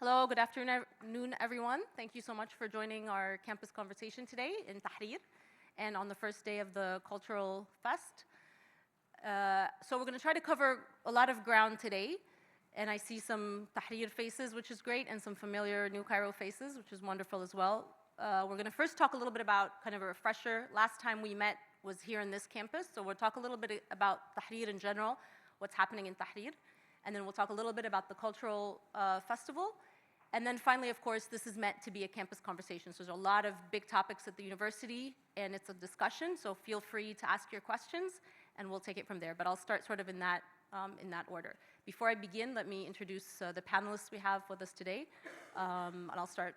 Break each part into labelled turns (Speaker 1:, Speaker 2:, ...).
Speaker 1: Hello, good afternoon, everyone. Thank you so much for joining our campus conversation today in Tahrir and on the first day of the Cultural Fest. So we're going to try to cover a lot of ground today, and I see some Tahrir faces, which is great, and some familiar New Cairo faces, which is wonderful as well. We're going to first talk a little bit about kind of a refresher. Last time we met was here in this campus, so we'll talk a little bit about Tahrir in general, what's happening in Tahrir, and then we'll talk a little bit about the cultural festival. And then finally, of course, this is meant to be a campus conversation. So there's a lot of big topics at the university, and it's a discussion, so feel free to ask your questions, and we'll take it from there. But I'll start sort of in that order. Before I begin, let me introduce the panelists we have with us today. And I'll start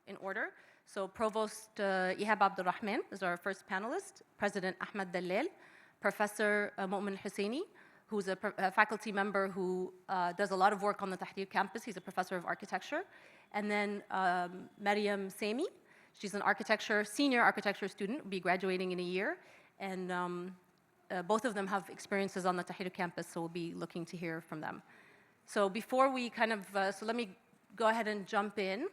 Speaker 1: in order. So Provost Ihab Abdulrahman is our first panelist, President Ahmed Dallal, Professor Mu'min Husseini, who's a faculty member who does a lot of work on the Tahrir campus. He's a professor of architecture. And then Maryam Sami, she's an senior architecture student, will be graduating in a year. And both of them have experiences on the Tahrir campus, so we'll be looking to hear from them. So before we so let me go ahead and jump in.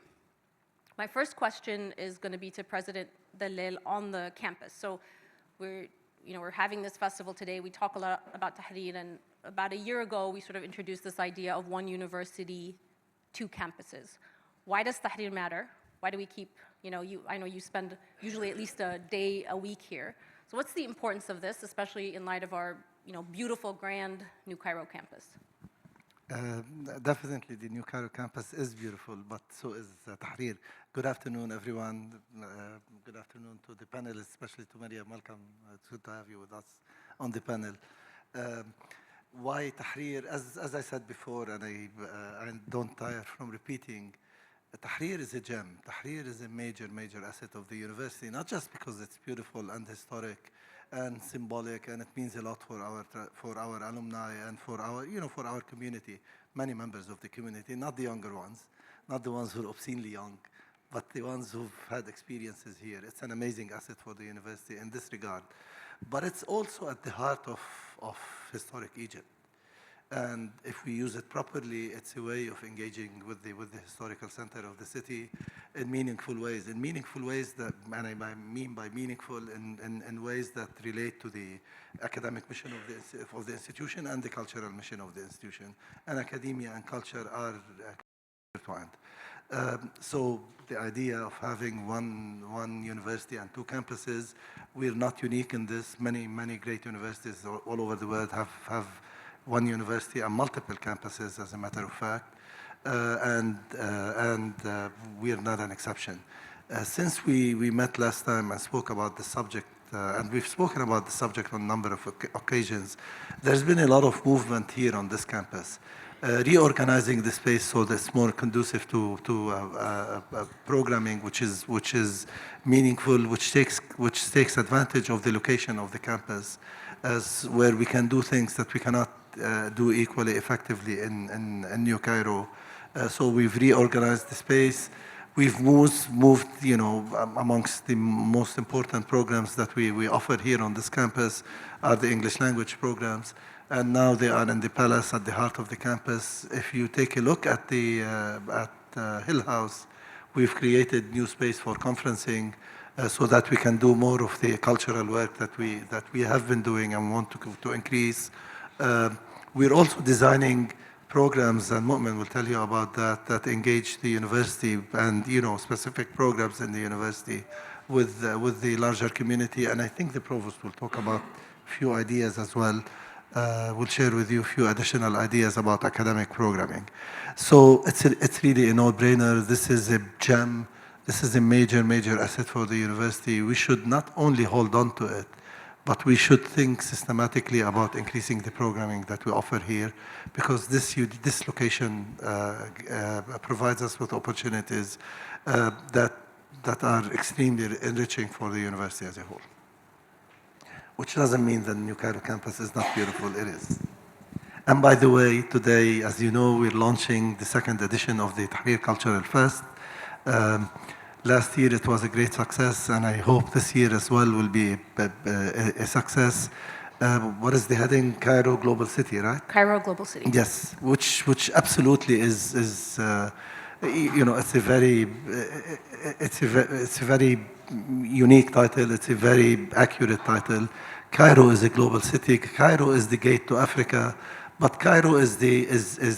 Speaker 1: My first question is going to be to President Dallal on the campus. So we're having this festival today. We talk a lot about Tahrir, and about a year ago, we sort of introduced this idea of one university, two campuses. Why does Tahrir matter? Why do we keep, I know you spend usually at least a day a week here. So what's the importance of this, especially in light of our, beautiful, grand New Cairo campus?
Speaker 2: Definitely, the New Cairo campus is beautiful, but so is Tahrir. Good afternoon, everyone. Good afternoon to the panelists, especially to Maryam. Welcome. It's good to have you with us on the panel. Why Tahrir? As I said before, and I don't tire from repeating, Tahrir is a gem. Tahrir is a major, major asset of the university, not just because it's beautiful and historic and symbolic, and it means a lot for our alumni and for our community, many members of the community, not the younger ones, not the ones who are obscenely young, but the ones who've had experiences here. It's an amazing asset for the university in this regard. But it's also at the heart of historic Egypt. And if we use it properly, it's a way of engaging with the historical center of the city in meaningful ways. In meaningful ways that, and I mean by meaningful, in ways that relate to the academic mission of the institution and the cultural mission of the institution. And academia and culture are intertwined. So the idea of having one university and two campuses, we're not unique in this. Many great universities all over the world have one university and multiple campuses, as a matter of fact, and we are not an exception. Since we met last time and spoke about the subject, and we've spoken about the subject on a number of occasions, there's been a lot of movement here on this campus, reorganizing the space so that it's more conducive to programming, which is meaningful, which takes advantage of the location of the campus, as where we can do things that we cannot do equally effectively in New Cairo. So we've reorganized the space. We've moved, amongst the most important programs that we offer here on this campus are the English language programs. And now they are in the palace at the heart of the campus. If you take a look at Hill House, we've created new space for conferencing so that we can do more of the cultural work that we have been doing and want to increase. We're also designing programs, and Mu'min will tell you about that engage the university and specific programs in the university with the larger community. And I think the provost will talk about a few ideas as well. We'll share with you a few additional ideas about academic programming. So it's really a no-brainer. This is a gem. This is a major, major asset for the university. We should not only hold on to it, but we should think systematically about increasing the programming that we offer here, because this location provides us with opportunities that are extremely enriching for the university as a whole. Which doesn't mean that the New Cairo campus is not beautiful, it is. And by the way, today, as you know, we're launching the second edition of the Tahrir Cultural Fest. Last year it was a great success, and I hope this year as well will be a success. What is the heading? Cairo Global City, right?
Speaker 1: Cairo Global City.
Speaker 2: Yes, which absolutely is you know, it's a very it's a very unique title. It's a very accurate title. Cairo is a global city. Cairo is the gate to Africa, but Cairo is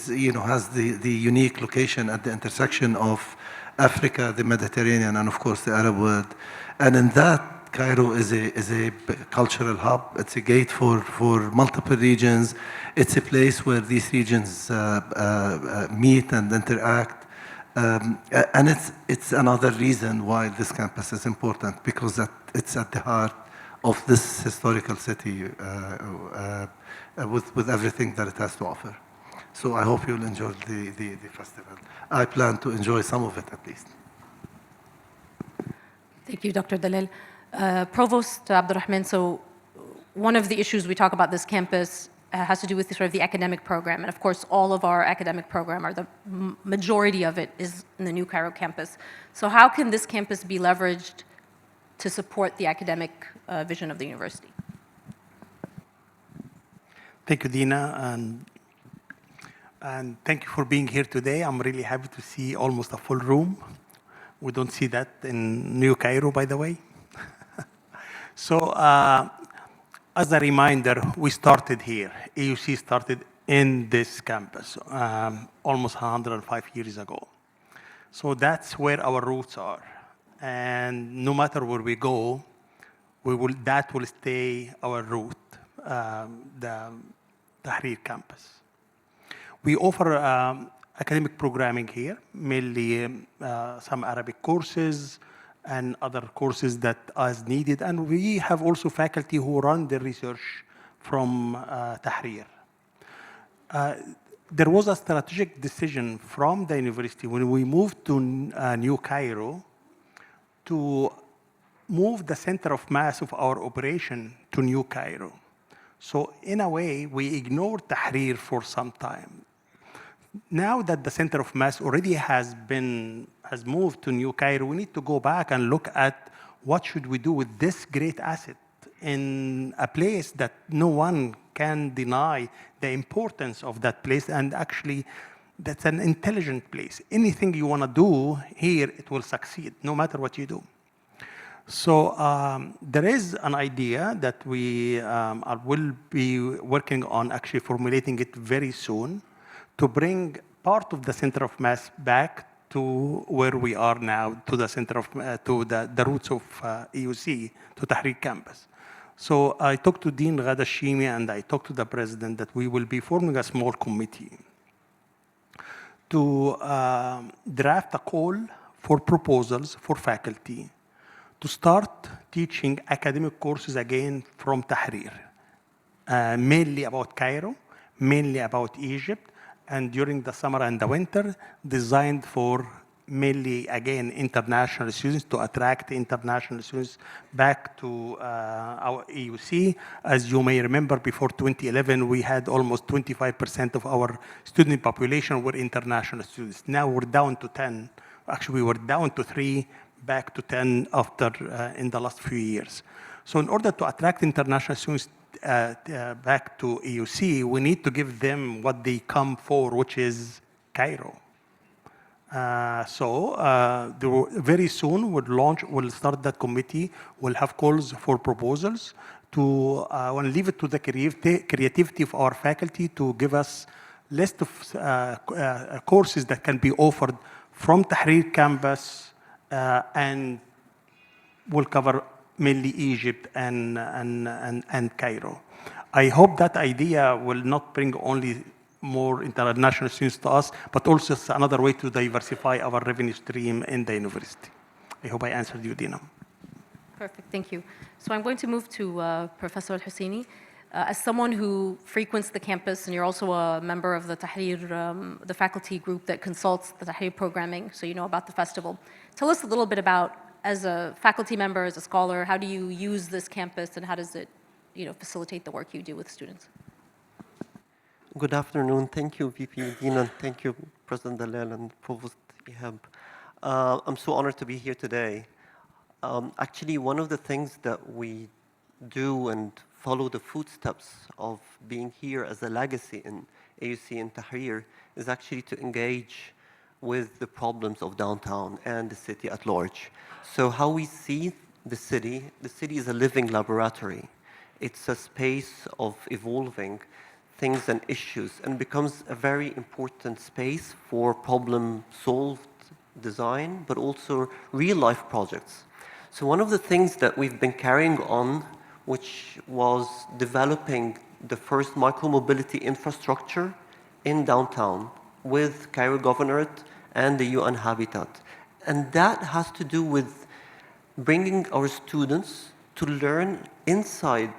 Speaker 2: you know, has the unique location at the intersection of Africa, the Mediterranean, and of course the Arab world. And in that, Cairo is a cultural hub. It's a gate for multiple regions. It's a place where these regions meet and interact. And it's another reason why this campus is important, because it's at the heart of this historical city with everything that it has to offer. So I hope you'll enjoy the festival. I plan to enjoy some of it at least.
Speaker 1: Thank you, Dr. Dalal. Provost Abdurrahman, so one of the issues we talk about this campus has to do with sort of the academic program. And of course, all of our academic program, or the majority of it, is in the New Cairo campus. So how can this campus be leveraged to support the academic vision of the university?
Speaker 3: Thank you, Dina, and thank you for being here today. I'm really happy to see almost a full room. We don't see that in New Cairo, by the way. So, as a reminder, we started here. AUC started in this campus almost 105 years ago. So that's where our roots are. And no matter where we go, that will stay our route, the Tahrir campus. We offer academic programming here, mainly some Arabic courses and other courses that as needed. And we have also faculty who run the research from Tahrir. There was a strategic decision from the university when we moved to New Cairo to move the center of mass of our operation to New Cairo. So in a way, we ignored Tahrir for some time. Now that the center of mass already has moved to New Cairo, we need to go back and look at what should we do with this great asset in a place that no one can deny the importance of that place. And actually, that's an intelligent place. Anything you want to do here, it will succeed, no matter what you do. So there is an idea that we will be working on actually formulating it very soon, to bring part of the center of mass back to where we are now, to the center of, to the roots of AUC, to Tahrir campus. So I talked to Dean Ghada Shimi and I talked to the president that we will be forming a small committee to draft a call for proposals for faculty to start teaching academic courses again from Tahrir, mainly about Cairo, mainly about Egypt, and during the summer and the winter, designed for mainly, again, international students, to attract international students back to our AUC. As you may remember, before 2011, we had almost 25% of our student population were international students. Now we're down to 10. Actually, we were down to 3, back to 10 after in the last few years. So in order to attract international students back to AUC, we need to give them what they come for, which is Cairo. Very soon we'll start that committee. We'll have calls for proposals to we'll leave it to the creativity of our faculty to give us list of courses that can be offered from Tahrir campus and will cover mainly Egypt and Cairo. I hope that idea will not bring only more international students to us, but also it's another way to diversify our revenue stream in the university. I hope I answered you, Dina.
Speaker 1: Perfect, thank you. So I'm going to move to Professor Al-Husseini. As someone who frequents the campus, and you're also a member of the Tahrir, the faculty group that consults the Tahrir programming, so you know about the festival. Tell us a little bit about, as a faculty member, as a scholar, how do you use this campus and how does it facilitate the work you do with students?
Speaker 4: Good afternoon. Thank you, VP Dina. Thank you, President Dalal and Provost Ihab. I'm so honored to be here today. Actually, one of the things that we do and follow the footsteps of being here as a legacy in AUC in Tahrir is actually to engage with the problems of downtown and the city at large. So how we see the city is a living laboratory. It's a space of evolving things and issues, and becomes a very important space for problem-solved design, but also real-life projects. So one of the things that we've been carrying on, which was developing the first micromobility infrastructure in downtown with Cairo Governorate and the UN Habitat. And that has to do with bringing our students to learn inside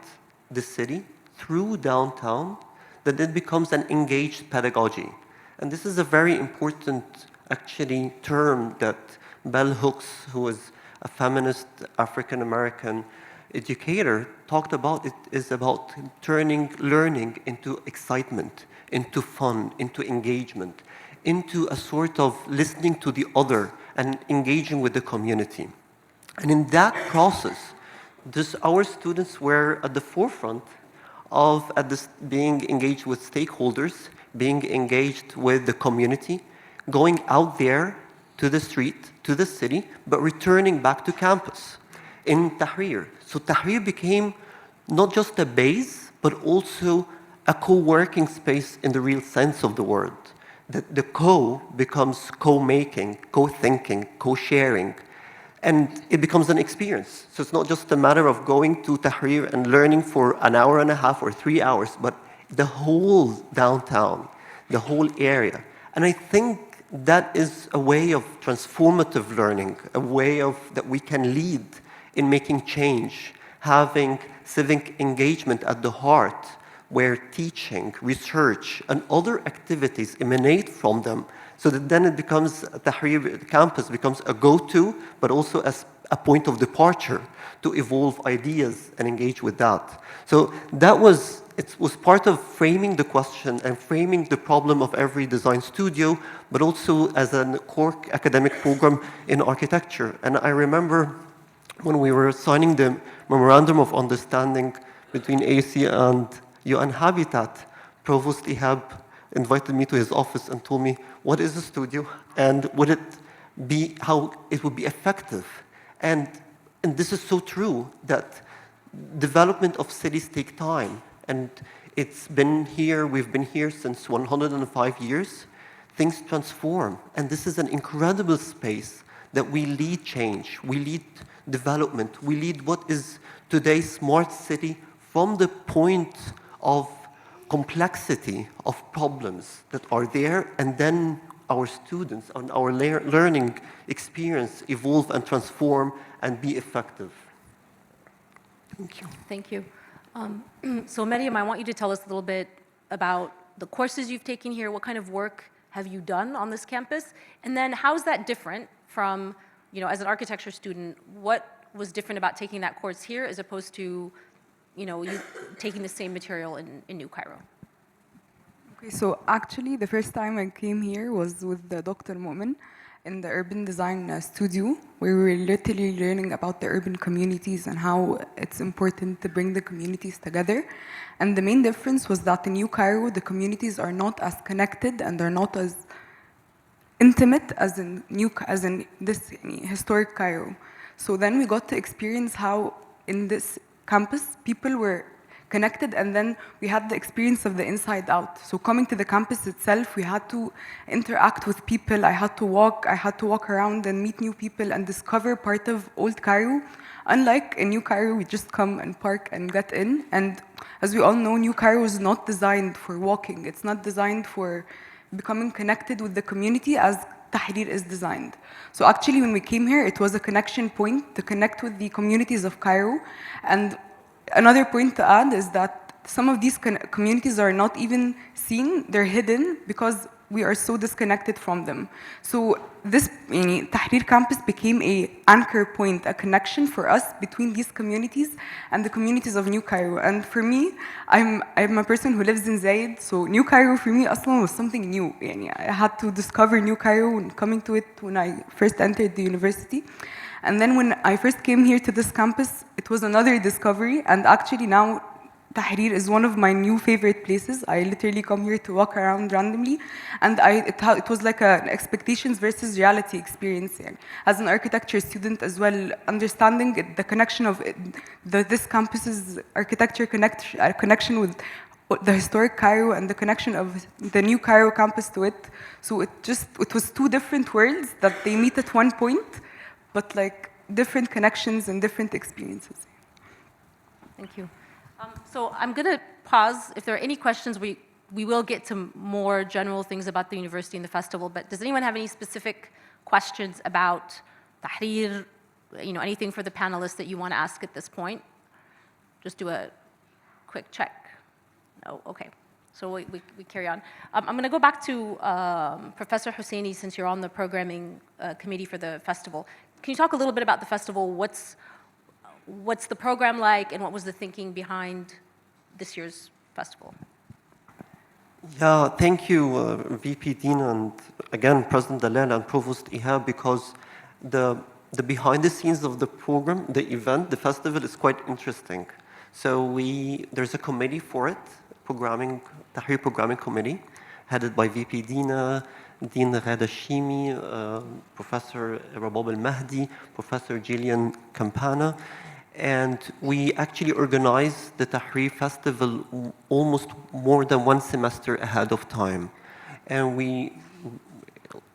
Speaker 4: the city through downtown, that it becomes an engaged pedagogy. And this is a very important, actually, term that Bell Hooks, who is a feminist African-American educator, talked about. It is about turning learning into excitement, into fun, into engagement, into a sort of listening to the other and engaging with the community. And in that process, our students were at the forefront of being engaged with stakeholders, being engaged with the community, going out there to the street, to the city, but returning back to campus in Tahrir. So Tahrir became not just a base, but also a co-working space in the real sense of the word. The co becomes co-making, co-thinking, co-sharing, and it becomes an experience. So it's not just a matter of going to Tahrir and learning for an hour and a half or 3 hours, but the whole downtown, the whole area. And I think that is a way of transformative learning, a way that we can lead in making change, having civic engagement at the heart, where teaching, research, and other activities emanate from them, so that then it becomes, Tahrir campus becomes a go-to, but also as a point of departure to evolve ideas and engage with that. So it was part of framing the question and framing the problem of every design studio, but also as a core academic program in architecture. And I remember when we were signing the Memorandum of Understanding between AUC and UN Habitat, Provost Ihab invited me to his office and told me, what is a studio and how it would be effective? And this is so true, that development of cities take time. And we've been here since 105 years. Things transform. And this is an incredible space that we lead change, we lead development, we lead what is today's smart city from the point of complexity of problems that are there, and then our students and our learning experience evolve and transform and be effective. Thank you.
Speaker 1: Thank you. So Maryam, I want you to tell us a little bit about the courses you've taken here. What kind of work have you done on this campus? And then how is that different from, as an architecture student, what was different about taking that course here as opposed to you taking the same material in New Cairo?
Speaker 5: Okay, so actually the first time I came here was with Dr. Mu'min in the urban design studio, where we were literally learning about the urban communities and how it's important to bring the communities together. And the main difference was that in New Cairo, the communities are not as connected and they're not as intimate as in this historic Cairo. So then we got to experience how in this campus, people were connected, and then we had the experience of the inside out. So coming to the campus itself, we had to interact with people. I had to walk around and meet new people and discover part of old Cairo. Unlike in New Cairo, we just come and park and get in. And as we all know, New Cairo is not designed for walking. It's not designed for becoming connected with the community as Tahrir is designed. So actually, when we came here, it was a connection point to connect with the communities of Cairo. And another point to add is that some of these communities are not even seen, they're hidden because we are so disconnected from them. So this Tahrir campus became an anchor point, a connection for us between these communities and the communities of New Cairo. And for me, I'm a person who lives in Zayed, so New Cairo for me aslan was something new. I had to discover New Cairo and coming to it when I first entered the university. And then when I first came here to this campus, it was another discovery, and actually now Tahrir is one of my new favorite places. I literally come here to walk around randomly, and it was like an expectations versus reality experience. Yani. As an architecture student as well, understanding the connection of this campus's architecture connection with the historic Cairo and the connection of the new Cairo campus to it. So it was two different worlds that they meet at one point, but like different connections and different experiences.
Speaker 1: Thank you. So I'm going to pause. If there are any questions, we will get to more general things about the university and the festival, but does anyone have any specific questions about Tahrir, anything for the panelists that you want to ask at this point? Just do a quick check. No, okay. So we carry on. I'm going to go back to Professor Husseini, since you're on the programming committee for the festival. Can you talk a little bit about the festival? What's the program like, and what was the thinking behind this year's festival?
Speaker 4: Yeah, thank you, VP Dean, and again, President Dalal and Provost Ihab, because the behind the scenes of the program, the event, the festival is quite interesting. So there's a committee for it, Tahrir Programming Committee, headed by VP Dina, Dean Ghada Shimi, Professor Rabab al-Mahdi, Professor Gillian Campana. And we actually organized the Tahrir Festival almost more than one semester ahead of time. And we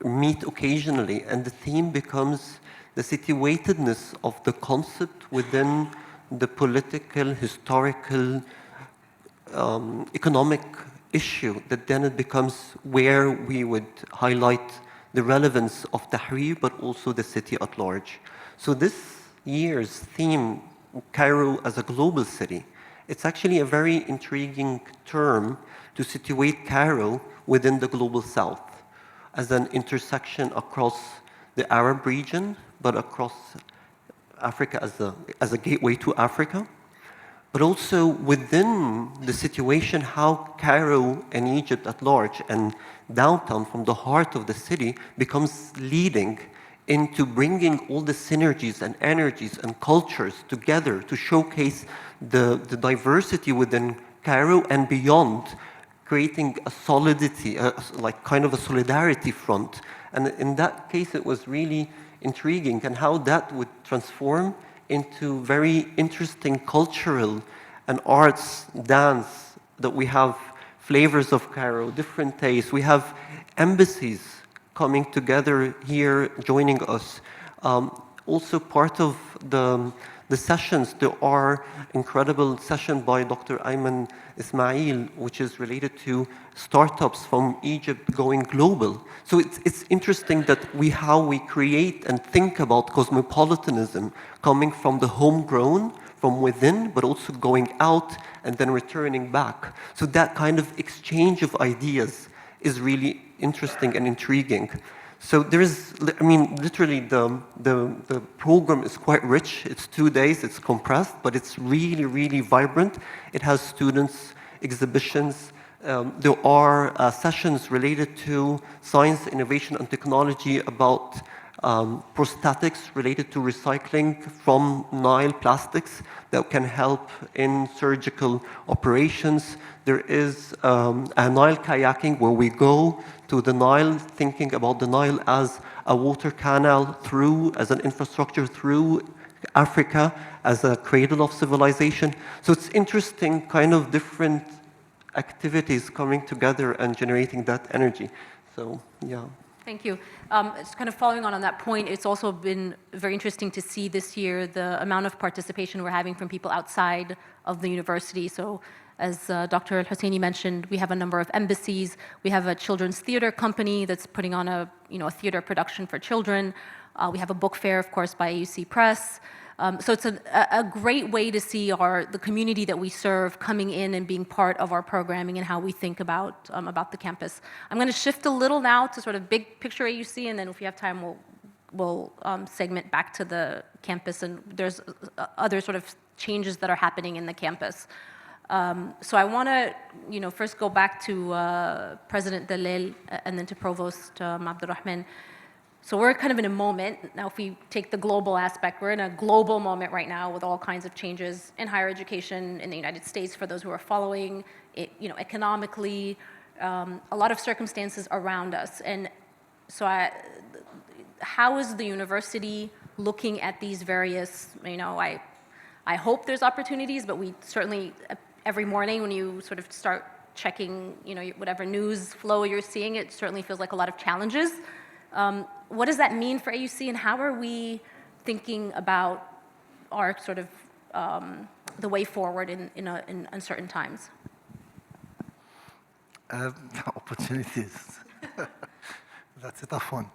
Speaker 4: meet occasionally, and the theme becomes the situatedness of the concept within the political, historical, economic issue, that then it becomes where we would highlight the relevance of Tahrir, but also the city at large. So this year's theme, Cairo as a global city, it's actually a very intriguing term to situate Cairo within the global south as an intersection across the Arab region, but across Africa as a gateway to Africa. But also within the situation, how Cairo and Egypt at large and downtown from the heart of the city becomes leading into bringing all the synergies and energies and cultures together to showcase the diversity within Cairo and beyond, creating a solidity, like kind of a solidarity front. And in that case, it was really intriguing, and how that would transform into very interesting cultural and arts, dance, that we have flavors of Cairo, different tastes. We have embassies coming together here, joining us. Also part of the sessions, there are incredible session by Dr. Ayman Ismail, which is related to startups from Egypt going global. So it's interesting that how we create and think about cosmopolitanism coming from the homegrown, from within, but also going out and then returning back. So that kind of exchange of ideas is really interesting and intriguing. So there is, I mean, literally the program is quite rich. It's 2 days, it's compressed, but it's really, really vibrant. It has students, exhibitions. There are sessions related to science, innovation, and technology about prosthetics related to recycling from Nile plastics that can help in surgical operations. There is a Nile kayaking where we go to the Nile, thinking about the Nile as a water canal as an infrastructure through Africa, as a cradle of civilization. So it's interesting, kind of different activities coming together and generating that energy. So, yeah.
Speaker 1: Thank you. It's kind of following on that point, it's also been very interesting to see this year the amount of participation we're having from people outside of the university. So as Dr. Al-Husseini mentioned, we have a number of embassies. We have a children's theater company that's putting on a theater production for children. We have a book fair, of course, by AUC Press. So it's a great way to see the community that we serve coming in and being part of our programming and how we think about the campus. I'm going to shift a little now to sort of big picture AUC, and then if we have time, we'll segment back to the campus, and there's other sort of changes that are happening in the campus. So I want to, first go back to President Dalal and then to Provost Abdulrahman. So we're kind of in a moment, now if we take the global aspect, we're in a global moment right now with all kinds of changes in higher education in the United States for those who are following it, economically, a lot of circumstances around us. And so how is the university looking at these various, I hope there's opportunities, but we certainly, every morning when you sort of start checking, whatever news flow you're seeing, it certainly feels like a lot of challenges. What does that mean for AUC, and how are we thinking about our sort of the way forward in uncertain times?
Speaker 2: Opportunities. That's a tough one.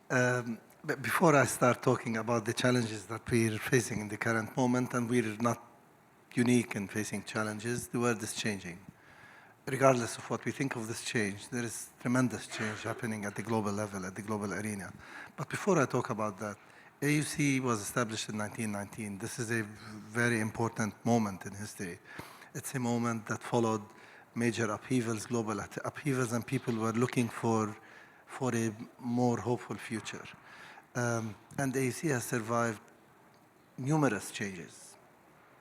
Speaker 2: But before I start talking about the challenges that we're facing in the current moment, and we're not unique in facing challenges, the world is changing. Regardless of what we think of this change, there is tremendous change happening at the global level, at the global arena. But before I talk about that, AUC was established in 1919. This is a very important moment in history. It's a moment that followed major upheavals, global upheavals, and people were looking for a more hopeful future. And AUC has survived numerous changes,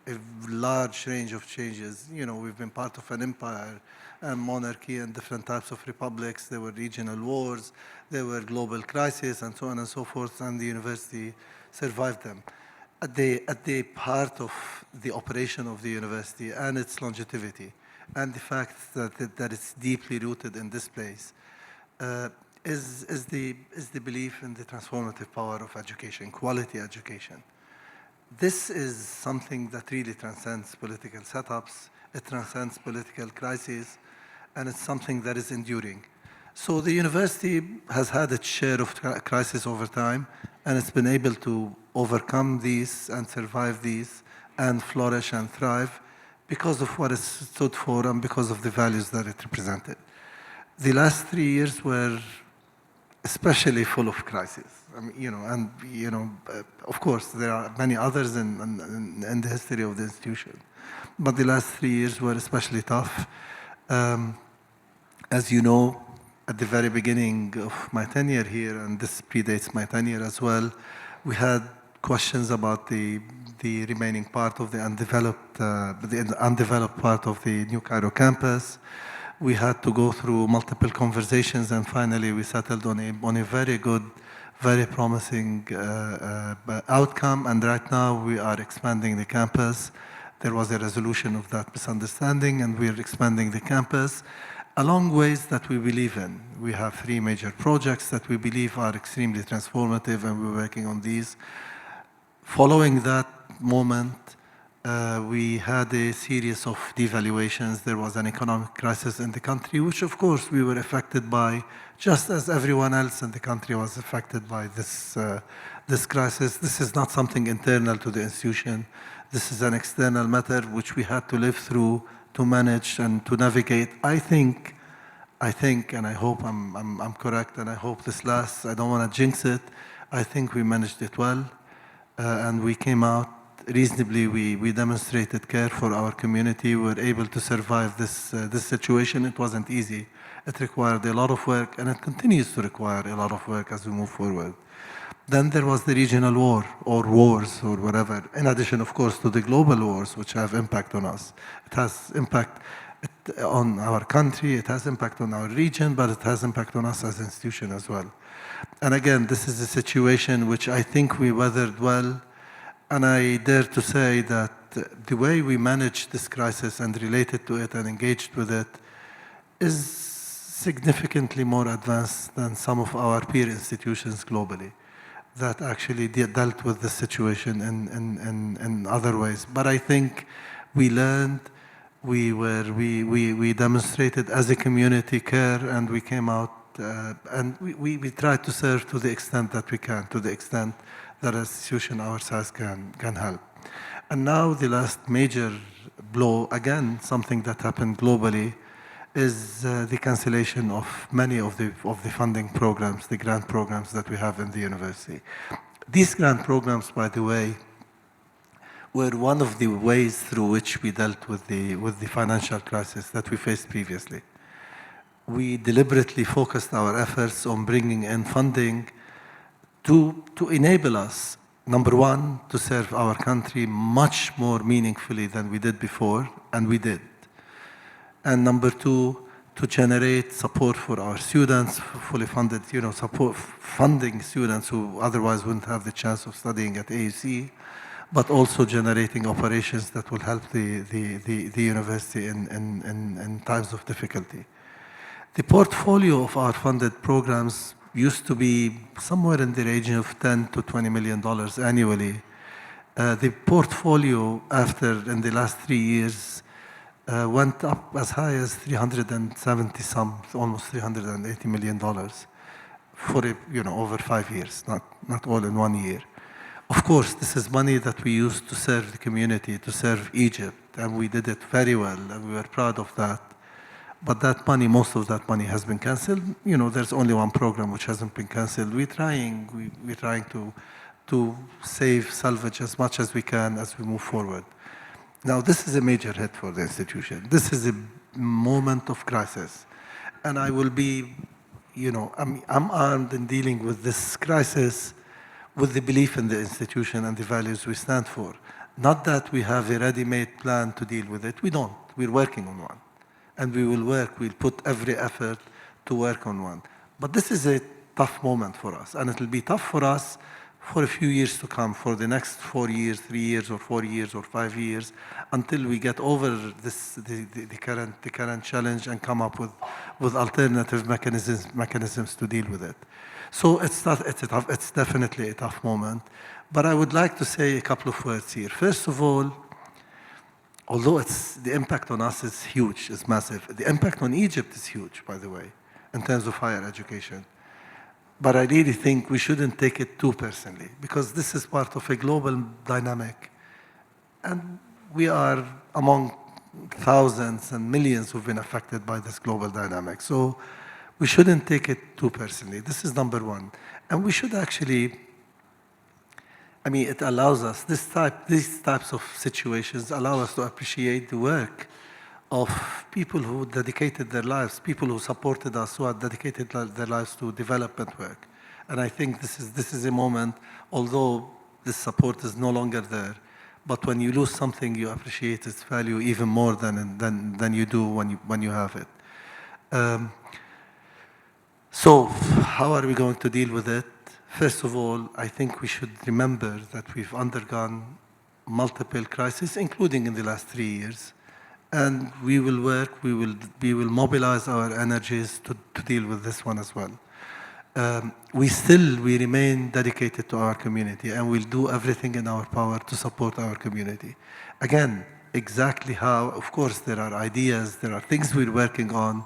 Speaker 2: a large range of changes. We've been part of an empire and monarchy and different types of republics. There were regional wars, there were global crises, and so on and so forth, and the university survived them. At the heart of the operation of the university and its longevity, and the fact that it's deeply rooted in this place, is the belief in the transformative power of education, quality education. This is something that really transcends political setups, it transcends political crises, and it's something that is enduring. So the university has had its share of crises over time, and it's been able to overcome these and survive these and flourish and thrive because of what it stood for and because of the values that it represented. The last 3 years were especially full of crises. Of course, there are many others in the history of the institution. But the last 3 years were especially tough. As you know, at the very beginning of my tenure here, and this predates my tenure as well, we had questions about the remaining part of the undeveloped part of the New Cairo campus. We had to go through multiple conversations, and finally we settled on a very good, very promising outcome. And right now we are expanding the campus. There was a resolution of that misunderstanding, and we are expanding the campus along ways that we believe in. We have 3 major projects that we believe are extremely transformative, and we're working on these. Following that moment, we had a series of devaluations. There was an economic crisis in the country, which of course we were affected by, just as everyone else in the country was affected by this crisis. This is not something internal to the institution. This is an external matter which we had to live through, to manage and to navigate. I think, and I hope I'm correct, and I hope this lasts. I don't want to jinx it. I think we managed it well, and we came out reasonably. We demonstrated care for our community. We were able to survive this situation. It wasn't easy. It required a lot of work, and it continues to require a lot of work as we move forward. Then there was the regional war, or wars, or whatever, in addition, of course, to the global wars, which have impact on us. It has impact on our country, it has impact on our region, but it has impact on us as an institution as well. And again, this is a situation which I think we weathered well, and I dare to say that the way we managed this crisis and related to it and engaged with it is significantly more advanced than some of our peer institutions globally that actually dealt with the situation in other ways. But I think we learned, we demonstrated as a community care, and we came out and we tried to serve to the extent that we can, to the extent that an institution our size can help. And now the last major blow, again, something that happened globally, is the cancellation of many of the funding programs, the grant programs that we have in the university. These grant programs, by the way, were one of the ways through which we dealt with the financial crisis that we faced previously. We deliberately focused our efforts on bringing in funding to enable us, number one, to serve our country much more meaningfully than we did before, and we did. And number two, to generate support for our students, fully funded, funding students who otherwise wouldn't have the chance of studying at AUC, but also generating operations that will help the university in times of difficulty. The portfolio of our funded programs used to be somewhere in the region of $10 to $20 million annually. The portfolio in the last 3 years, went up as high as 370 some, almost $380 million for over 5 years, not all in 1 year. Of course, this is money that we used to serve the community, to serve Egypt, and we did it very well, and we were proud of that. But that money, most of that money has been canceled. There's only one program which hasn't been canceled. We're trying to salvage as much as we can as we move forward. Now, this is a major hit for the institution. This is a moment of crisis. And I will be, I'm armed in dealing with this crisis with the belief in the institution and the values we stand for. Not that we have a ready-made plan to deal with it. We don't. We're working on one. And we'll put every effort to work on one. But this is a tough moment for us. And it'll be tough for us for a few years to come, for the next 4 years, 3 years, or 4 years, or 5 years, until we get over the current challenge and come up with alternative mechanisms to deal with it. So it's definitely a tough moment. But I would like to say a couple of words here. First of all, although the impact on us is huge, is massive, the impact on Egypt is huge, by the way, in terms of higher education. But I really think we shouldn't take it too personally, because this is part of a global dynamic. And we are among thousands and millions who've been affected by this global dynamic. So we shouldn't take it too personally. This is number one. And we should actually, it allows us, these types of situations allow us to appreciate the work of people who dedicated their lives, people who supported us, who had dedicated their lives to development work. And I think this is a moment, although this support is no longer there, but when you lose something, you appreciate its value even more than you do when you have it. So how are we going to deal with it? First of all, I think we should remember that we've undergone multiple crises, including in the last 3 years. And we will work, we will mobilize our energies to deal with this one as well. We remain dedicated to our community, and we'll do everything in our power to support our community. Again, exactly how, of course, there are ideas, there are things we're working on,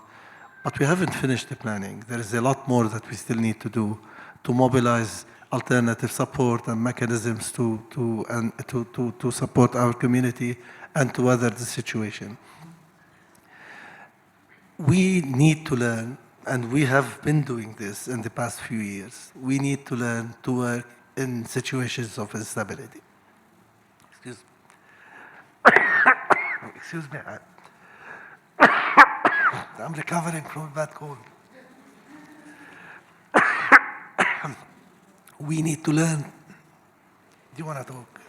Speaker 2: but we haven't finished the planning. There is a lot more that we still need to do to mobilize alternative support and mechanisms to support our community and to weather the situation. We need to learn, and we have been doing this in the past few years. We need to learn to work in situations of instability. Excuse me. Excuse me. I'm recovering from a bad cold. We need to learn. Do you want to talk?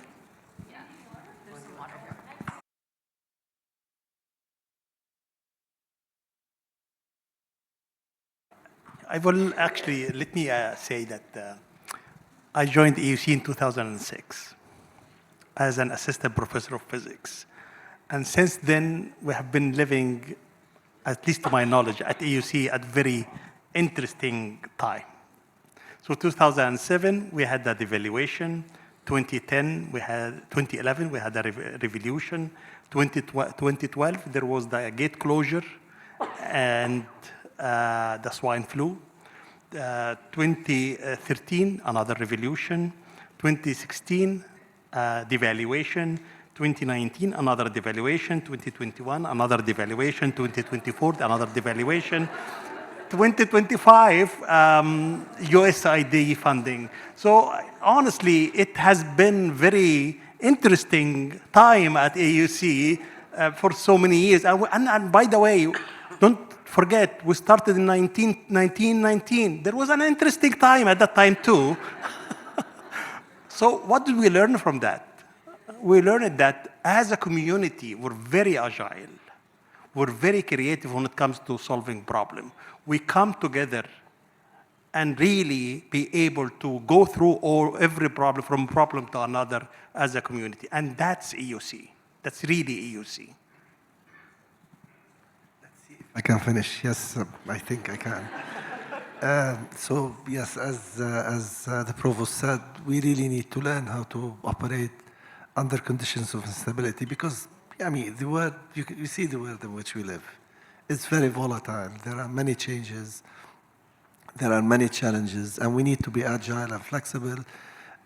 Speaker 3: I will actually, let me say that I joined AUC in 2006 as an assistant professor of physics. And since then, we have been living, at least to my knowledge, at AUC at very interesting time. So 2007, we had the devaluation. 2011, we had a revolution. 2012, there was the gate closure and the swine flu. 2013, another revolution. 2016, devaluation. 2019, another devaluation. 2021, another devaluation. 2024, another devaluation. 2025, USAID funding. So honestly, it has been very interesting time at AUC for so many years. And by the way, don't forget, we started in 1919. There was an interesting time at that time too. So what did we learn from that? We learned that as a community, we're very agile. We're very creative when it comes to solving problems. We come together and really be able to go through every problem, from problem to another as a community. And that's AUC. That's really AUC.
Speaker 2: I can finish. Yes, I think I can. So yes, as the provost said, we really need to learn how to operate under conditions of instability, because I mean the world, you see the world in which we live. It's very volatile. There are many changes. There are many challenges, and we need to be agile and flexible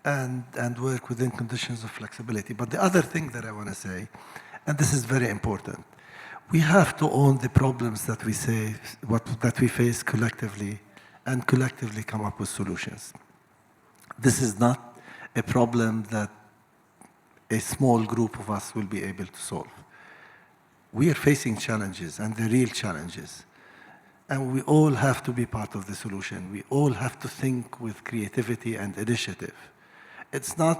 Speaker 2: and work within conditions of flexibility. But the other thing that I want to say, and this is very important, we have to own the problems that we face collectively, and collectively come up with solutions. This is not a problem that a small group of us will be able to solve. We are facing challenges, and they're real challenges. And we all have to be part of the solution. We all have to think with creativity and initiative. It's not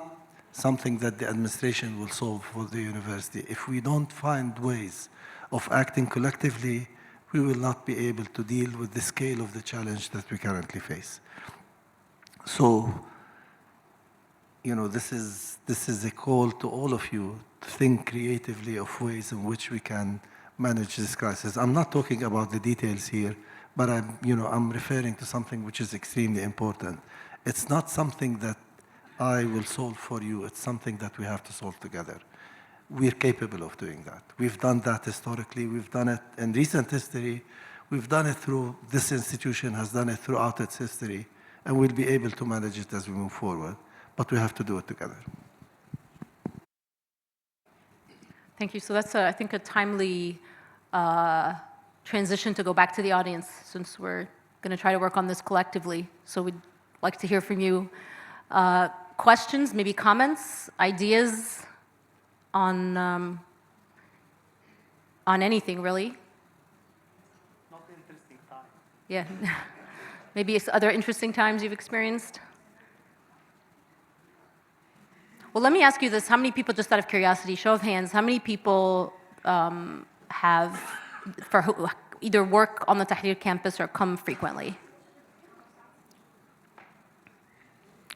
Speaker 2: something that the administration will solve for the university. If we don't find ways of acting collectively, we will not be able to deal with the scale of the challenge that we currently face. So, you know, this is a call to all of you to think creatively of ways in which we can manage this crisis. I'm not talking about the details here, but I'm referring to something which is extremely important. It's not something that I will solve for you. It's something that we have to solve together. We're capable of doing that. We've done that historically. We've done it in recent history. We've done it through, this institution has done it throughout its history, and we'll be able to manage it as we move forward. But we have to do it together.
Speaker 1: Thank you. So that's, I think, a timely transition to go back to the audience, since we're going to try to work on this collectively. So we'd like to hear from you. Questions, maybe comments, ideas on anything, really.
Speaker 3: Not interesting time.
Speaker 1: Yeah. Maybe it's other interesting times you've experienced. Well, let me ask you this. How many people, just out of curiosity, show of hands, how many people who either work on the Tahrir campus or come frequently?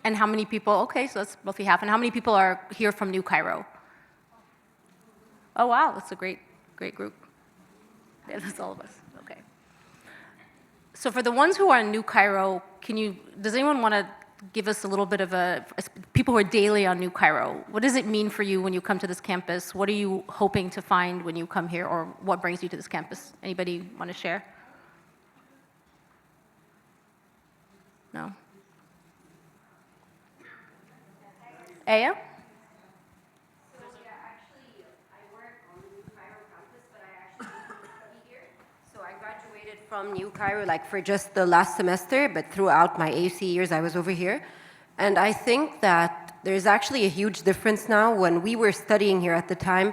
Speaker 1: And how many people, okay, so that's roughly half. And how many people are here from New Cairo? Oh, wow, that's a great group. Yeah, that's all of us, okay. So for the ones who are in New Cairo, does anyone want to give us a little bit of people who are daily on New Cairo, what does it mean for you when you come to this campus? What are you hoping to find when you come here, or what brings you to this campus? Anybody want to share? No? Aya?
Speaker 6: From New Cairo, like for just the last semester, but throughout my AUC years, I was over here. And I think that there's actually a huge difference now. When we were studying here at the time,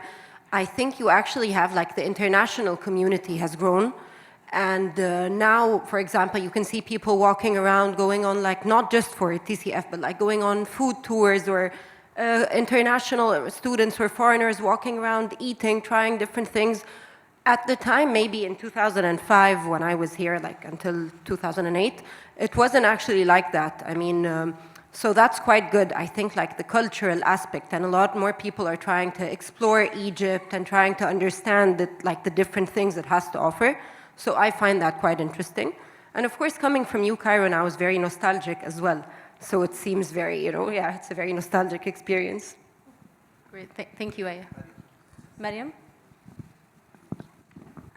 Speaker 6: I think you actually have, like, the international community has grown. And now, for example, you can see people walking around, going on, like, not just for TCF, but like going on food tours, or international students or foreigners walking around, eating, trying different things. At the time, maybe in 2005, when I was here, like until 2008, it wasn't actually like that. I mean, so that's quite good. I think, like, the cultural aspect, and a lot more people are trying to explore Egypt and trying to understand that, like, the different things it has to offer. So I find that quite interesting. And of course, coming from New Cairo now is very nostalgic as well. So it seems very, yeah, it's a very nostalgic experience.
Speaker 1: Great, thank you, Aya. Mariam?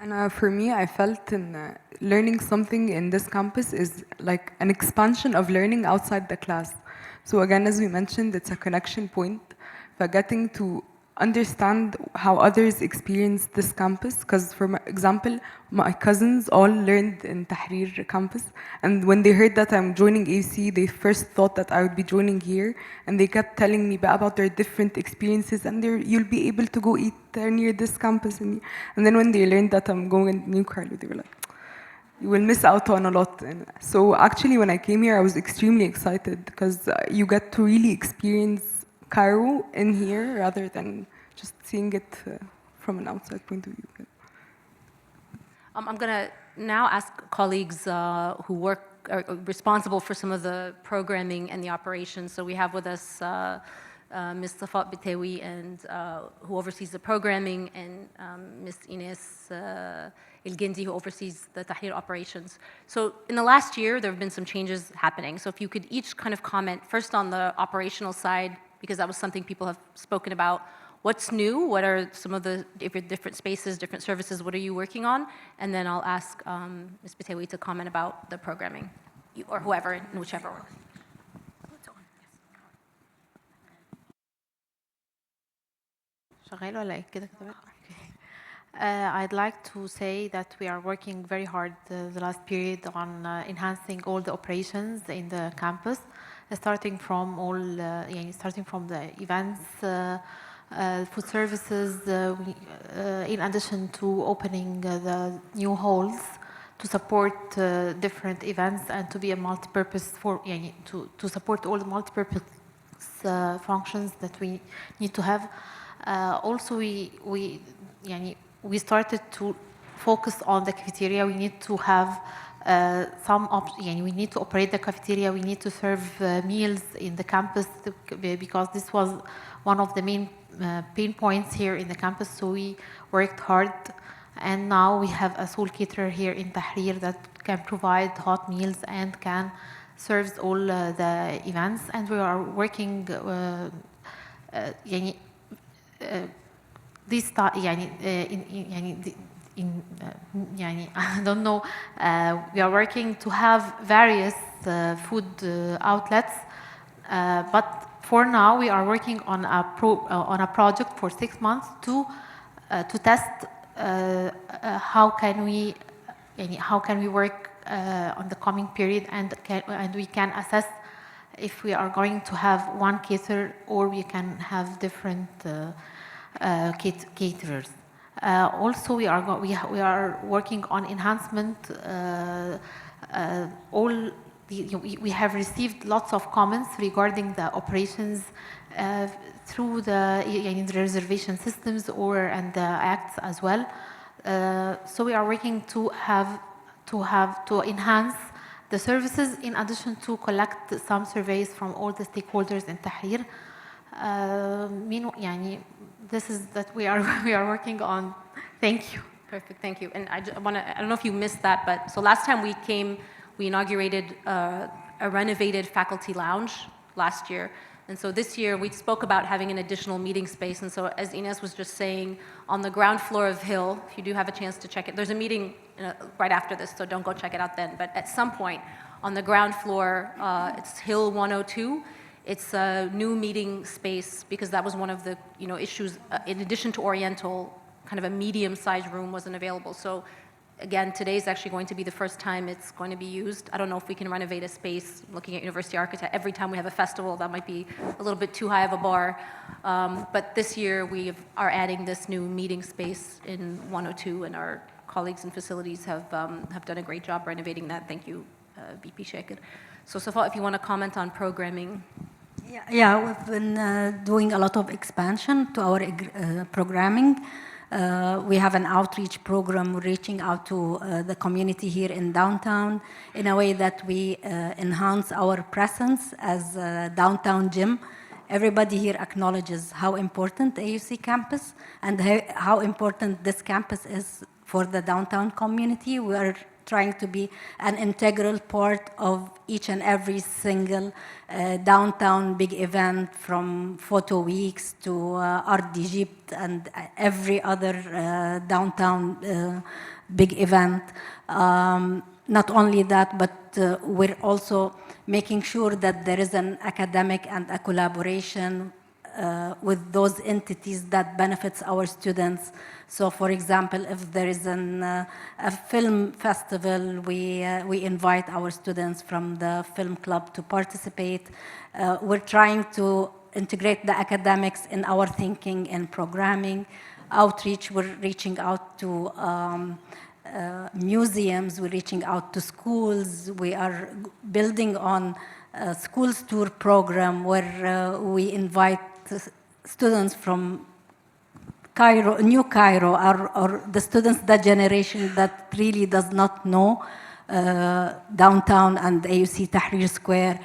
Speaker 5: And for me, I felt learning something in this campus is like an expansion of learning outside the class. So again, as we mentioned, it's a connection point for getting to understand how others experience this campus. Because, for example, my cousins all learned in Tahrir campus, and when they heard that I'm joining AUC, they first thought that I would be joining here, and they kept telling me about their different experiences, and you'll be able to go eat near this campus. And then when they learned that I'm going in New Cairo, they were like, you will miss out on a lot. And so actually when I came here, I was extremely excited because you get to really experience Cairo in here rather than just seeing it from an outside point of view.
Speaker 1: I'm going to now ask colleagues who work are responsible for some of the programming and the operations. So we have with us Ms. Safat Bitawi, and who oversees the programming, and Ms. Ines El-Gindi, who oversees the Tahrir operations. So in the last year, there have been some changes happening. So if you could each kind of comment first on the operational side, because that was something people have spoken about. What's new? What are some of the different spaces, different services? What are you working on? And then I'll ask Ms. Bitawi to comment about the programming, or whoever, in whichever order.
Speaker 7: I'd like to say that we are working very hard the last period on enhancing all the operations in the campus, starting from the events, food services, in addition to opening the new halls to support different events and to be a multi-purpose to support all the multi-purpose functions that we need to have. Also, we started to focus on the cafeteria. We need to have we need to operate the cafeteria. We need to serve meals in the campus because this was one of the main pain points here in the campus. So we worked hard, and now we have a soul caterer here in Tahrir that can provide hot meals and can serve all the events. And we are working I don't know, we are working to have various food outlets, but for now we are working on a project for 6 months to test how can we work on the coming period, and we can assess if we are going to have one caterer or we can have different caterers. Also, we are working on enhancement. We have received lots of comments regarding the operations through the reservation systems and the acts as well. So we are working to enhance the services in addition to collect some surveys from all the stakeholders in Tahrir. This is that we are working on. Thank you.
Speaker 1: Perfect, thank you. And I don't know if you missed that, but so last time we came, we inaugurated a renovated faculty lounge last year. And so this year we spoke about having an additional meeting space. And so as Ines was just saying, on the ground floor of Hill, if you do have a chance to check it, there's a meeting right after this, so don't go check it out then. But at some point on the ground floor, it's Hill 102. It's a new meeting space because that was one of the issues. In addition to Oriental, kind of a medium-sized room wasn't available. So again, today is actually going to be the first time it's going to be used. I don't know if we can renovate a space. Looking at University Architect, every time we have a festival, that might be a little bit too high of a bar. But this year we are adding this new meeting space in 102, and our colleagues in facilities have done a great job renovating that. Thank you, BP Shaker. So Safa, if you want to comment on programming.
Speaker 8: Yeah, we've been doing a lot of expansion to our programming. We have an outreach program reaching out to the community here in downtown in a way that we enhance our presence as a downtown gym. Everybody here acknowledges how important the AUC campus and how important this campus is for the downtown community. We are trying to be an integral part of each and every single downtown big event, from photo weeks to Art d'Egypte and every other downtown big event. Not only that, but we're also making sure that there is an academic and a collaboration with those entities that benefits our students. So, for example, if there is a film festival, we invite our students from the film club to participate. We're trying to integrate the academics in our thinking and programming. Outreach, we're reaching out to museums, we're reaching out to schools, we are building on a schools tour program where we invite students from Cairo, New Cairo, or the students, that generation that really does not know downtown and AUC Tahrir Square.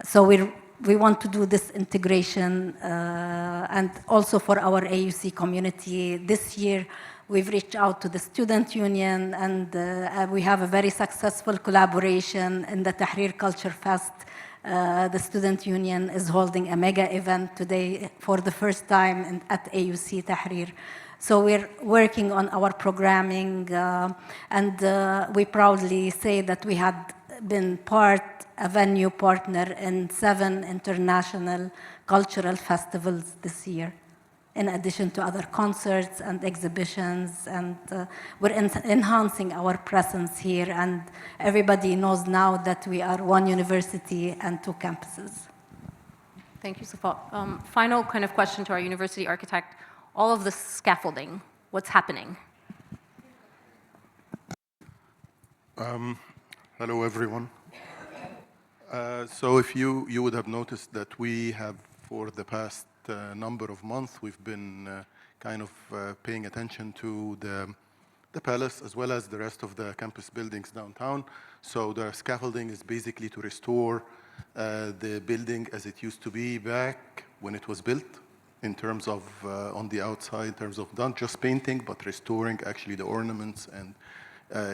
Speaker 8: So we want to do this integration, and also for our AUC community. This year, we've reached out to the student union, and we have a very successful collaboration in the Tahrir Culture Fest. The student union is holding a mega event today for the first time at AUC Tahrir. So we're working on our programming, and we proudly say that we had been a venue partner in 7 international cultural festivals this year, in addition to other concerts and exhibitions, and we're enhancing our presence here, and everybody knows now that we are one university and 2 campuses.
Speaker 1: Thank you, Safa. Final kind of question to our university architect. All of the scaffolding, what's happening?
Speaker 9: Hello, everyone. So if you would have noticed that we have, for the past number of months, we've been kind of paying attention to the palace as well as the rest of the campus buildings downtown. So the scaffolding is basically to restore the building as it used to be back when it was built, in terms of on the outside, in terms of not just painting, but restoring actually the ornaments. And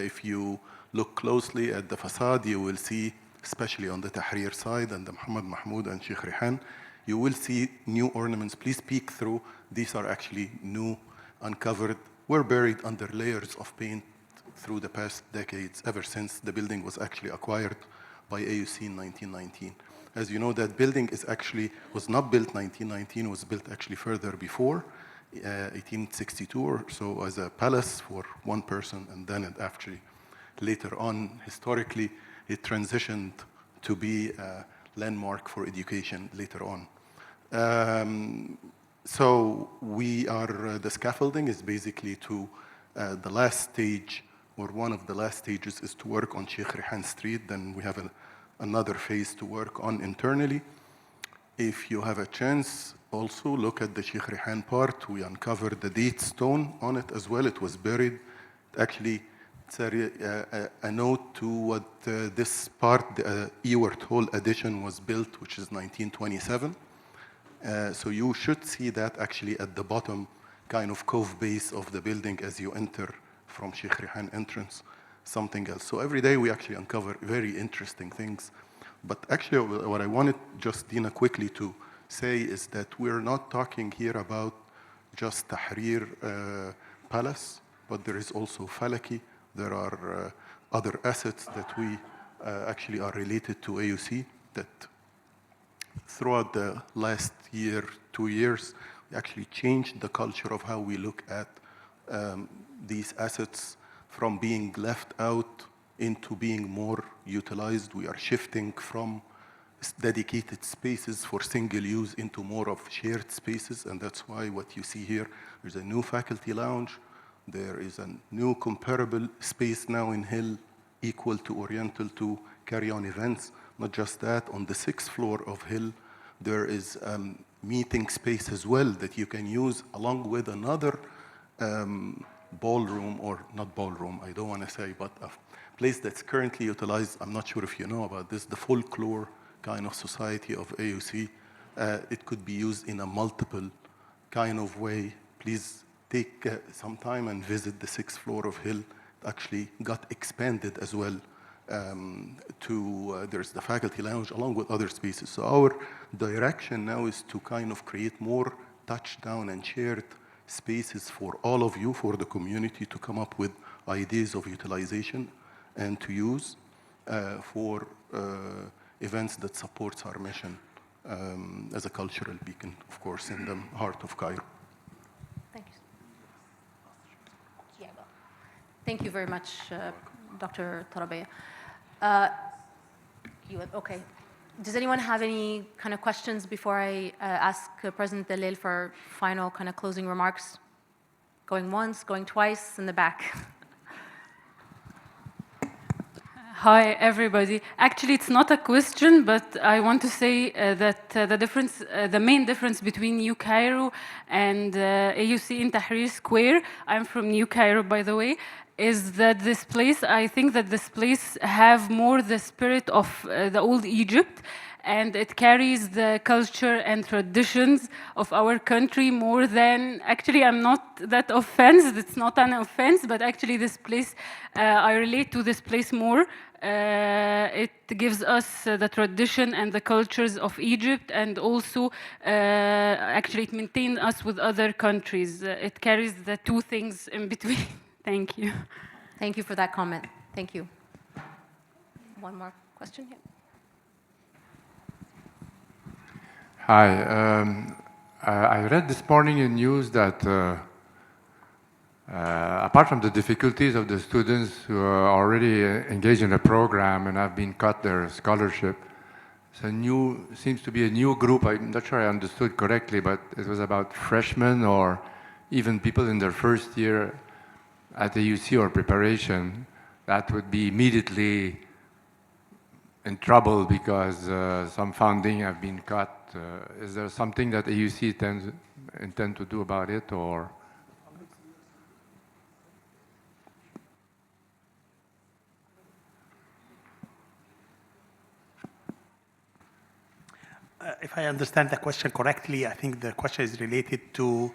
Speaker 9: if you look closely at the facade, you will see, especially on the Tahrir side and the Muhammad Mahmoud and Sheikh Rihan, you will see new ornaments. Please peek through. These are actually new, uncovered. Were buried under layers of paint through the past decades, ever since the building was actually acquired by AUC in 1919. As you know, that building was not built 1919, was built actually further before, 1862 or so, as a palace for one person, and then it actually, later on, historically, it transitioned to be a landmark for education later on. So the scaffolding is basically to the last stage, or one of the last stages, is to work on Sheikh Rihan Street. Then we have another phase to work on internally. If you have a chance, also look at the Sheikh Rihan part. We uncovered the date stone on it as well. It was buried. Actually, it's a note to what this part, the Ewart Hall addition, was built, which is 1927. So you should see that actually at the bottom, kind of cove base of the building as you enter from Sheikh Rihan entrance, something else. So every day we actually uncover very interesting things. But actually what I wanted just, Dina, quickly to say is that we're not talking here about just Tahrir Palace, but there is also Falaki. There are other assets that we actually are related to AUC that throughout the last year, 2 years, we actually changed the culture of how we look at these assets, from being left out into being more utilized. We are shifting from dedicated spaces for single use into more of shared spaces, and that's why what you see here, there's a new faculty lounge, there is a new comparable space now in Hill, equal to Oriental, to carry on events. Not just that, on the 6th floor of Hill, there is meeting space as well that you can use along with another ballroom, or not ballroom, I don't want to say, but a place that's currently utilized. I'm not sure if you know about this, the folklore kind of society of AUC. It could be used in a multiple kind of way. Please take some time and visit the 6th floor of Hill. It actually got expanded as well there's the faculty lounge along with other spaces. So our direction now is to kind of create more touchdown and shared spaces for all of you, for the community, to come up with ideas of utilization and to use for events that supports our mission as a cultural beacon, of course, in the heart of Cairo.
Speaker 1: Thank you. Thank you very much, Dr. Tarabeya. Okay. Does anyone have any kind of questions before I ask President Dalil for final kind of closing remarks? Going once, going twice, in the back.
Speaker 10: Hi, everybody. Actually, it's not a question, but I want to say that the main difference between New Cairo and AUC in Tahrir Square, I'm from New Cairo, by the way, is that this place, I think that this place have more the spirit of the old Egypt, and it carries the culture and traditions of our country more than, actually I'm not that offense, it's not an offense, but actually this place, I relate to this place more. It gives us the tradition and the cultures of Egypt, and also actually it maintains us with other countries. It carries the two things in between. Thank you.
Speaker 1: Thank you for that comment. Thank you. One more question here.
Speaker 11: Hi. I read this morning in news that apart from the difficulties of the students who are already engaged in a program and have been cut their scholarship, seems to be a new group. I'm not sure I understood correctly, but it was about freshmen or even people in their first year at the AUC or preparation that would be immediately in trouble because some funding have been cut. Is there something that AUC intend to do about it, or?
Speaker 3: If I understand the question correctly, I think the question is related to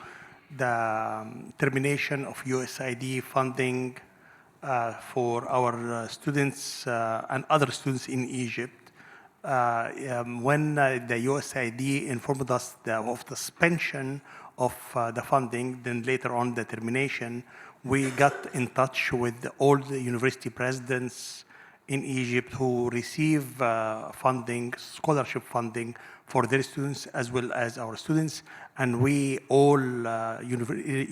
Speaker 3: the termination of USAID funding for our students and other students in Egypt. When the USAID informed us of the suspension of the funding, then later on the termination, we got in touch with all the university presidents in Egypt who receive funding, scholarship funding for their students as well as our students. And we all Egyptian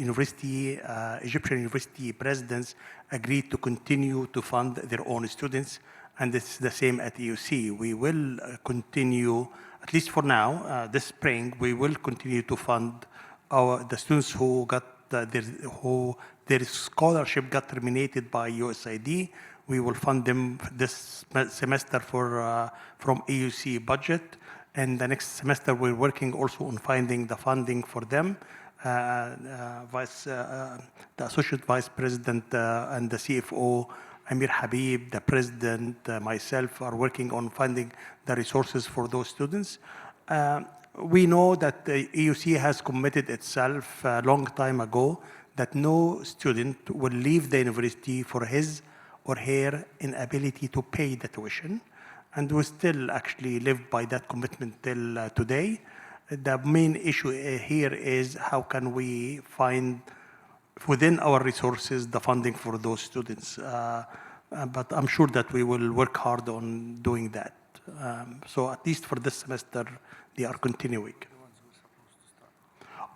Speaker 3: university presidents agreed to continue to fund their own students. And it's the same at AUC. We will continue, at least for now, this spring, we will continue to fund the students who got their scholarship got terminated by USAID. We will fund them this semester from AUC budget. And the next semester, we're working also on finding the funding for them. The Associate Vice President and the CFO, Amir Habib, the President, myself, are working on finding the resources for those students. We know that the AUC has committed itself a long time ago that no student will leave the university for his or her inability to pay the tuition. And we still actually live by that commitment till today. The main issue here is how can we find within our resources the funding for those students. But I'm sure that we will work hard on doing that. So at least for this semester, they are continuing.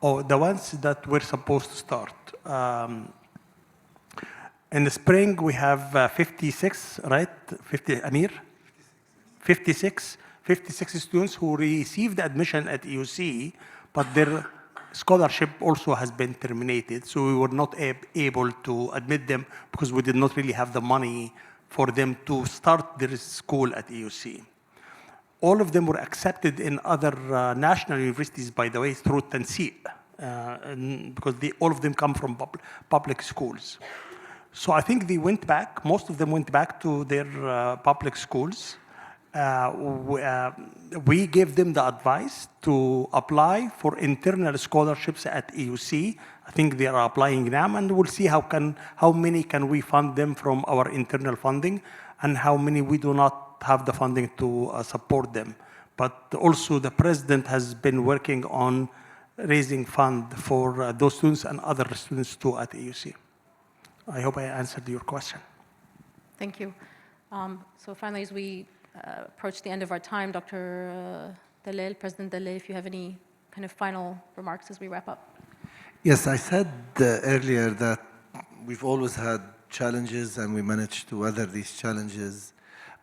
Speaker 3: Oh, the ones that were supposed to start. In the spring, we have 56, right? 50, Amir? 56 students who received admission at AUC, but their scholarship also has been terminated. So we were not able to admit them because we did not really have the money for them to start their school at AUC. All of them were accepted in other national universities, by the way, through Tansi, because all of them come from public schools. So I think they went back, most of them went back to their public schools. We gave them the advice to apply for internal scholarships at AUC. I think they are applying now, and we'll see how many can we fund them from our internal funding, and how many we do not have the funding to support them. But also the president has been working on raising fund for those students and other students too at AUC. I hope I answered your question.
Speaker 1: Thank you. So finally, as we approach the end of our time, Dr. Dalal, President Dalal, if you have any kind of final remarks as we wrap up.
Speaker 2: Yes, I said earlier that we've always had challenges and we managed to weather these challenges.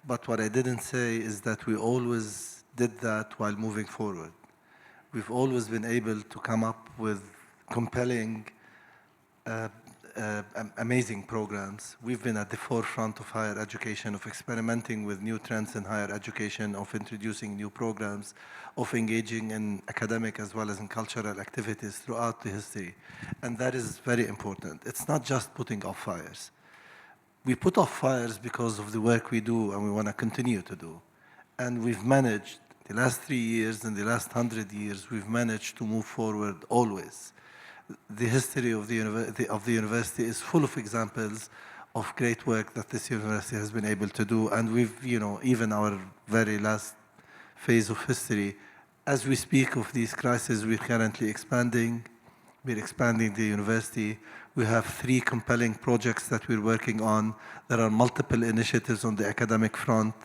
Speaker 2: But what I didn't say is that we always did that while moving forward. We've always been able to come up with compelling amazing programs. We've been at the forefront of higher education, of experimenting with new trends in higher education, of introducing new programs, of engaging in academic as well as in cultural activities throughout the history. And that is very important. It's not just putting off fires. We put off fires because of the work we do and we want to continue to do. And we've managed, the last 3 years and the last 100 years, we've managed to move forward always. The history of the university is full of examples of great work that this university has been able to do. And we've, even our very last phase of history, as we speak of these crises, we're currently expanding. We're expanding the university. We have 3 compelling projects that we're working on. There are multiple initiatives on the academic front.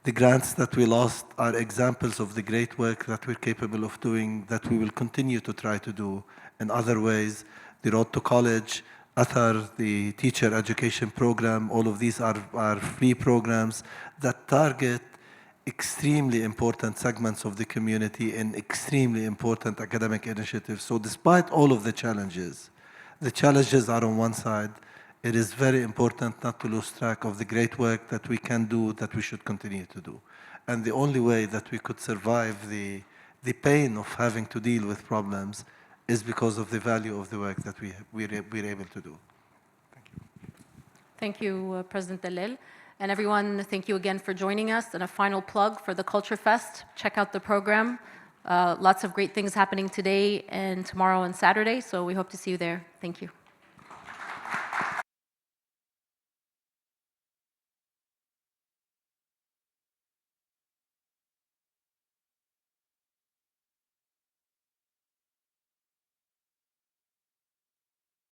Speaker 2: The grants that we lost are examples of the great work that we're capable of doing, that we will continue to try to do in other ways. The Road to College, Athar, the teacher education program, all of these are free programs that target extremely important segments of the community and extremely important academic initiatives. So despite all of the challenges are on one side. It is very important not to lose track of the great work that we can do, that we should continue to do. And the only way that we could survive the pain of having to deal with problems is because of the value of the work that we're able to do. Thank you.
Speaker 1: Thank you, President Dalel. And everyone, thank you again for joining us. And a final plug for the Culture Fest. Check out the program. Lots of great things happening today and tomorrow and Saturday. So we hope to see you there. Thank you.